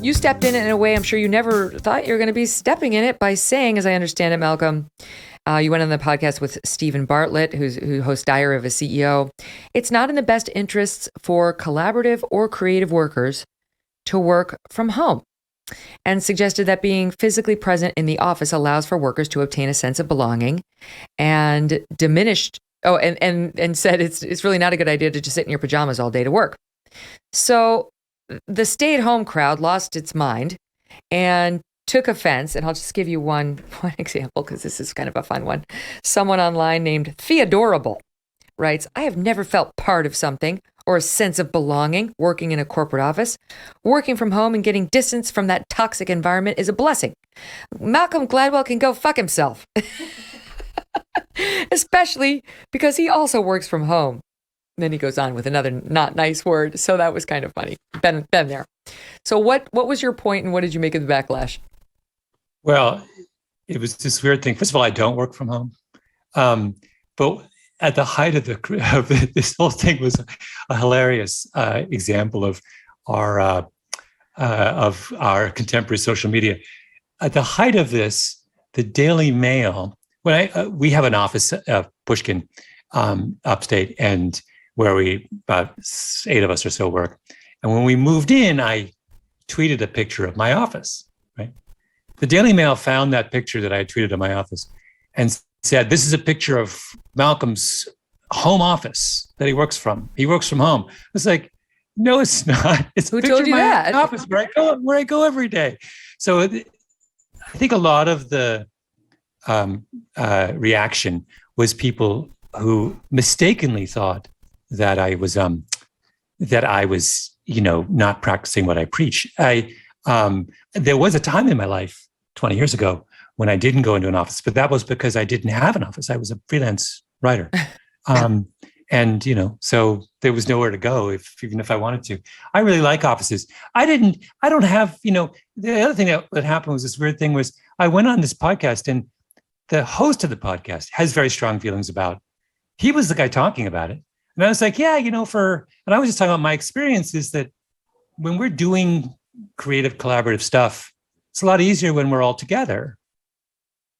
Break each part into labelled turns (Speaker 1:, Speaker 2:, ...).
Speaker 1: you stepped in it in a way I'm sure you never thought you were going to be stepping in it by saying, as I understand it, Malcolm, you went on the podcast with Stephen Bartlett, who hosts Diary of a CEO. It's not in the best interests for collaborative or creative workers to work from home, and suggested that being physically present in the office allows for workers to obtain a sense of belonging, and diminished. Oh, and said it's really not a good idea to just sit in your pajamas all day to work. So the stay-at-home crowd lost its mind and took offense. And I'll just give you one example because this is kind of a fun one. Someone online named Theodorable writes, "I have never felt part of something or a sense of belonging working in a corporate office. Working from home and getting distance from that toxic environment is a blessing. Malcolm Gladwell can go fuck himself." Especially because he also works from home. Then he goes on with another not nice word. So that was kind of funny. Been there. So what was your point and what did you make of the backlash?
Speaker 2: Well, it was this weird thing. First of all, I don't work from home. But at the height of this whole thing was a hilarious example of our contemporary social media. At the height of this, the Daily Mail, we have an office, Pushkin, upstate, and where about 8 of us or so work. And when we moved in, I tweeted a picture of my office, right? The Daily Mail found that picture that I had tweeted of my office and said, "This is a picture of Malcolm's home office that he works from. He works from home." It's like, no, it's not. It's
Speaker 1: Who told you that?
Speaker 2: Office where I go every day. So I think a lot of the reaction was people who mistakenly thought that I was not practicing what I preach. There was a time in my life 20 years ago when I didn't go into an office, but that was because I didn't have an office. I was a freelance writer. And, so there was nowhere to go even if I wanted to. I really like offices. I don't have, the other thing that happened was this weird thing was I went on this podcast and the host of the podcast has very strong feelings about, he was the guy talking about it. And I was like, yeah, and I was just talking about my experience is that when we're doing creative, collaborative stuff, it's a lot easier when we're all together.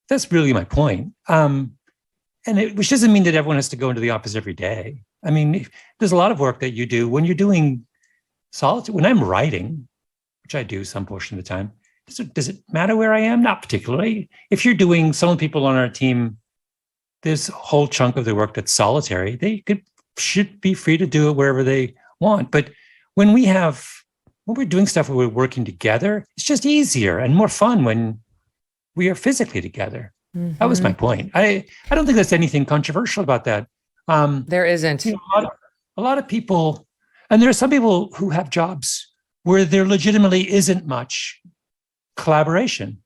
Speaker 2: That's really my point. Which doesn't mean that everyone has to go into the office every day. I mean, there's a lot of work that you do when you're doing solitude. When I'm writing, which I do some portion of the time, does it matter where I am? Not particularly. If you're doing, some people on our team, there's a whole chunk of the work that's solitary. They should be free to do it wherever they want. But when we're doing stuff where we're working together, it's just easier and more fun when we are physically together. Mm-hmm. That was my point. I don't think there's anything controversial about that.
Speaker 1: There isn't.
Speaker 2: A lot of people, and there are some people who have jobs where there legitimately isn't much collaboration,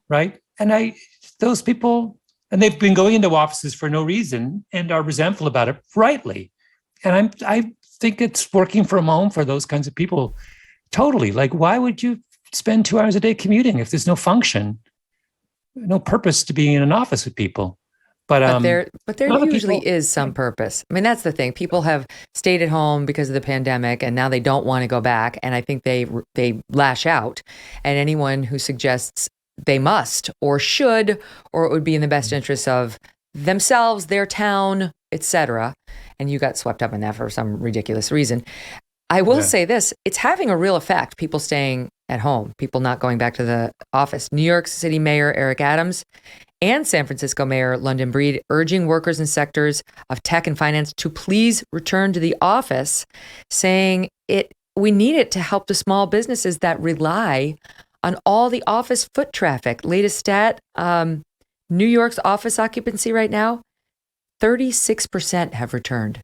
Speaker 2: right? And those people, and they've been going into offices for no reason and are resentful about it, rightly. And I think it's working from home for those kinds of people. Totally. Like, why would you spend 2 hours a day commuting if there's no function, no purpose to being in an office with people? But
Speaker 1: there usually is some purpose. I mean, that's the thing. People have stayed at home because of the pandemic, and now they don't want to go back. And I think they lash out at anyone who suggests they must or should, or it would be in the best interest of themselves, their town, etc. And you got swept up in that for some ridiculous reason. I will say this, it's having a real effect, people staying at home, people not going back to the office. New York City Mayor Eric Adams and San Francisco Mayor London Breed urging workers in sectors of tech and finance to please return to the office, saying we need it to help the small businesses that rely on all the office foot traffic. Latest stat, New York's office occupancy right now, 36% have returned.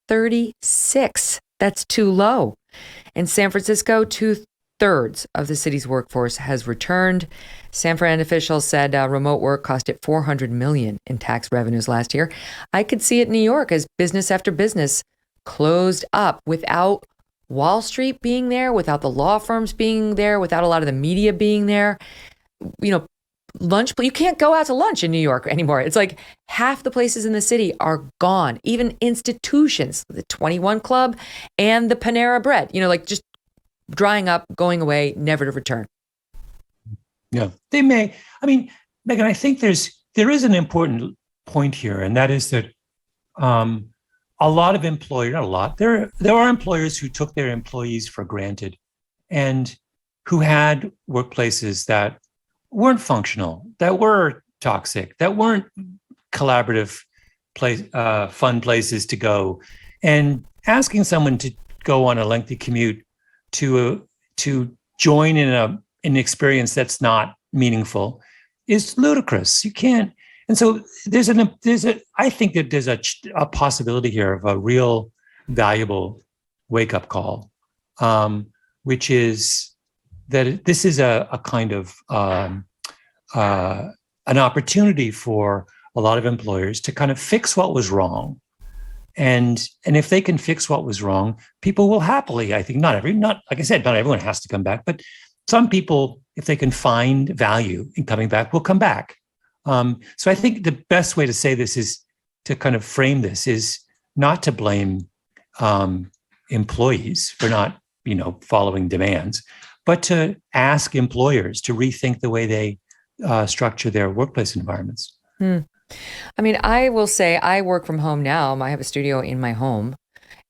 Speaker 1: 36. That's too low. In San Francisco, 2/3 of the city's workforce has returned. San Fran officials said remote work cost it $400 million in tax revenues last year. I could see it in New York as business after business closed up without Wall Street being there, without the law firms being there, without a lot of the media being there. Lunch, you can't go out to lunch in New York anymore. It's like half the places in the city are gone. Even institutions, the 21 Club and the Panera Bread, just drying up, going away, never to return.
Speaker 2: Yeah, they may. I mean, Megyn, I think there is an important point here, and that is that a lot of employers, not a lot, there are employers who took their employees for granted and who had workplaces that weren't functional, that were toxic, that weren't collaborative, fun places to go. And asking someone to go on a lengthy commute to join in an experience that's not meaningful is ludicrous. You can't. And so I think that there's a possibility here of a real valuable wake-up call, which is that this is a kind of an opportunity for a lot of employers to kind of fix what was wrong. And if they can fix what was wrong, people will happily, I think, not like I said, not everyone has to come back, but some people, if they can find value in coming back, will come back. So I think the best way to say this is to kind of frame this is not to blame employees for not, following demands, but to ask employers to rethink the way they structure their workplace environments.
Speaker 1: I mean, I will say I work from home now. I have a studio in my home.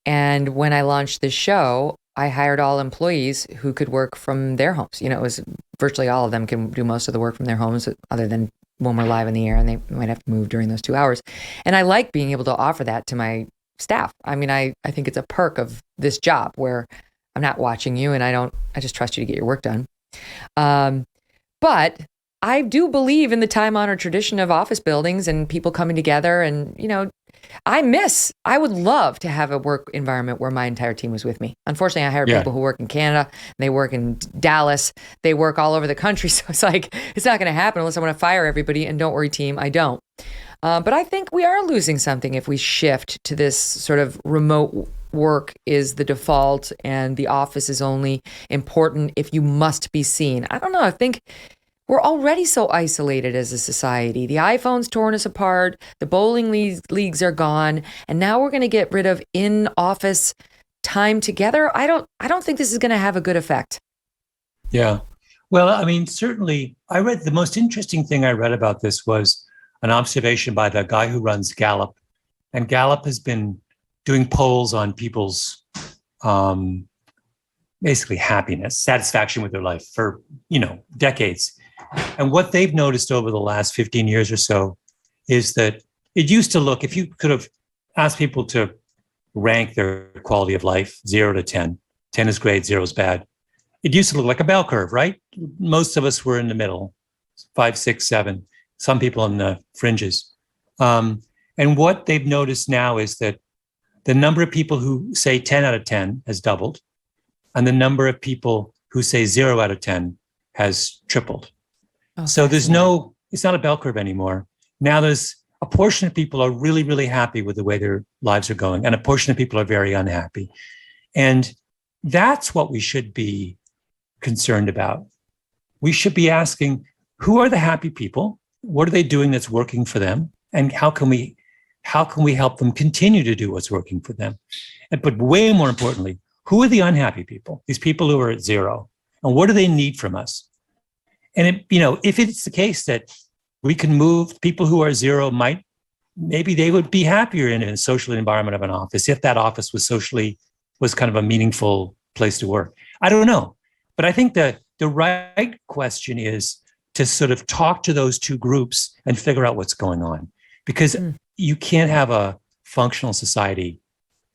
Speaker 1: And when I launched this show, I hired all employees who could work from their homes. It was virtually all of them can do most of the work from their homes, other than when we're live in the air and they might have to move during those 2 hours. And I like being able to offer that to my staff. I mean, I think it's a perk of this job where I'm not watching you and I just trust you to get your work done. But I do believe in the time-honored tradition of office buildings and people coming together. And, I would love to have a work environment where my entire team was with me. Unfortunately, I hired people who work in Canada, they work in Dallas, they work all over the country. So it's like, it's not going to happen unless I want to fire everybody. And don't worry, team, I don't. But I think we are losing something if we shift to this sort of remote work is the default and the office is only important if you must be seen. I don't know. I think we're already so isolated as a society. The iPhone's torn us apart. The bowling leagues are gone. And now we're going to get rid of in-office time together. I don't think this is going to have a good effect.
Speaker 2: Yeah. Well, I mean, certainly, the most interesting thing I read about this was an observation by the guy who runs Gallup. And Gallup has been doing polls on people's basically happiness, satisfaction with their life for, decades. And what they've noticed over the last 15 years or so is that it used to look, if you could have asked people to rank their quality of life, 0 to 10, 10 is great, 0 is bad. It used to look like a bell curve, right? Most of us were in the middle, 5, 6, 7, some people in the fringes. And what they've noticed now is that the number of people who say 10 out of 10 has doubled, and the number of people who say 0 out of 10 has tripled. Okay. So it's not a bell curve anymore. Now there's a portion of people are really, really happy with the way their lives are going, and a portion of people are very unhappy. And that's what we should be concerned about. We should be asking, who are the happy people? What are they doing that's working for them? And how can we help them continue to do what's working for them? But way more importantly, who are the unhappy people? These people who are at 0, and what do they need from us? And if it's the case that we can move people who are 0, maybe they would be happier in a social environment of an office if that office was kind of a meaningful place to work. I don't know, but I think the right question is to sort of talk to those two groups and figure out what's going on, because you can't have a functional society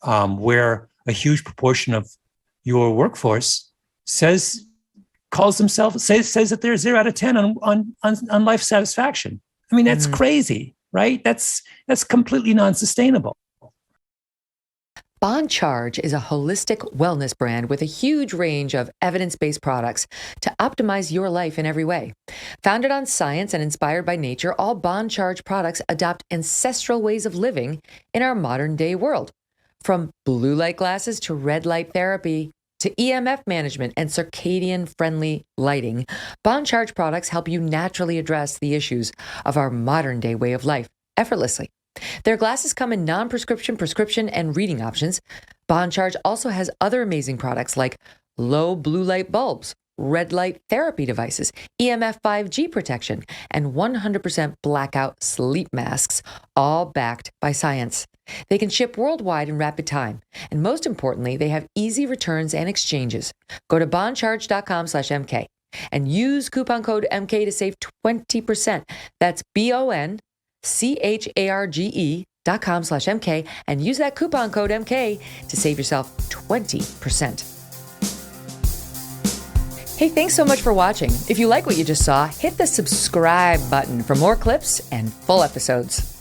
Speaker 2: where a huge proportion of your workforce says that they're 0 out of 10 on life satisfaction. I mean, that's crazy, right? That's completely non-sustainable.
Speaker 1: Bond Charge is a holistic wellness brand with a huge range of evidence-based products to optimize your life in every way. Founded on science and inspired by nature, all Bond Charge products adopt ancestral ways of living in our modern day world. From blue light glasses to red light therapy to EMF management and circadian-friendly lighting, Bond Charge products help you naturally address the issues of our modern-day way of life effortlessly. Their glasses come in non-prescription, prescription, and reading options. Bond Charge also has other amazing products like low blue light bulbs, red light therapy devices, EMF 5G protection, and 100% blackout sleep masks, all backed by science. They can ship worldwide in rapid time. And most importantly, they have easy returns and exchanges. Go to boncharge.com/MK and use coupon code MK to save 20%. That's BONCHARGE.com/MK and use that coupon code MK to save yourself 20%. Hey, thanks so much for watching. If you like what you just saw, hit the subscribe button for more clips and full episodes.